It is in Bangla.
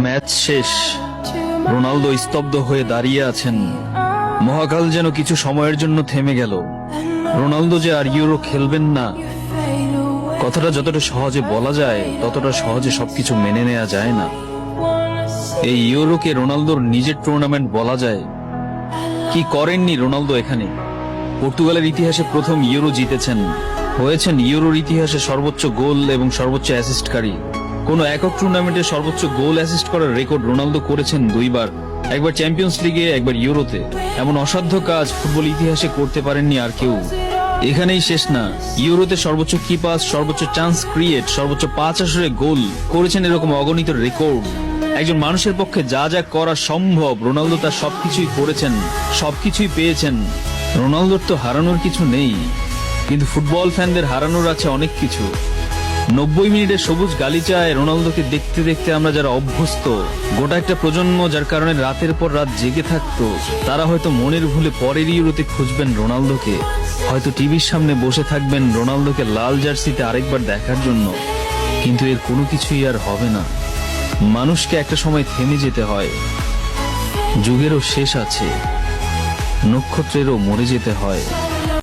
ম্যাচ শেষ। রোনালদো স্তব্ধ হয়ে দাঁড়িয়ে আছেন। মহাকাল যেন কিছু সময়ের জন্য থেমে গেল। রোনালদো যে আর ইউরো খেলবেন না, কথাটা যতটা সহজে বলা যায় ততটা সহজে সবকিছু মেনে নেওয়া যায় না। এই ইউরোকে রোনালদোর নিজের টুর্নামেন্ট বলা যায়। কি করেননি রোনালদো এখানে? পর্তুগালের ইতিহাসে প্রথম ইউরো জিতেছেন, হয়েছেন ইউরোর ইতিহাসে সর্বোচ্চ গোল এবং সর্বোচ্চ অ্যাসিস্টকারী। কোন একক টুর্নামেন্টে সর্বোচ্চ গোল অ্যাসিস্ট করার রেকর্ড রোনালদো করেছেন দুইবার, একবার চ্যাম্পিয়ন্স লিগে, একবার ইউরোতে। এমন অসাধ্য কাজ ফুটবল ইতিহাসে করতে পারেননি আর কেউ। এখানেই শেষ না, ইউরোতে সর্বোচ্চ কি পাস, সর্বোচ্চ চান্স ক্রিয়েট, সর্বোচ্চ 5 আসরে গোল করেছেন, এরকম অগণিত রেকর্ড। একজন মানুষের পক্ষে যা যা করা সম্ভব রোনালদো তার সবকিছুই করেছেন, সবকিছুই পেয়েছেন। রোনালদোর তো হারানোর কিছু নেই, কিন্তু ফুটবল ফ্যানদের হারানোর আছে অনেক কিছু। 90 মিনিটের সবুজ গালিচায় রোনালদোকে দেখতে দেখতে আমরা যারা অভ্যস্ত, গোটা একটা প্রজন্ম যার কারণে রাতের পর রাত জেগে থাকতো, তারা হয়তো মনের ভুলে পরের ইউরোতে খুঁজবেন রোনালদোকে, হয়তো টিভির সামনে বসে থাকবেন রোনালদোকে লাল জার্সিতে আরেকবার দেখার জন্য। কিন্তু এর কোনো কিছুই আর হবে না। মানুষকে একটা সময় থেমে যেতে হয়। যুগেরও শেষ আছে, নক্ষত্রেরও মরে যেতে হয়।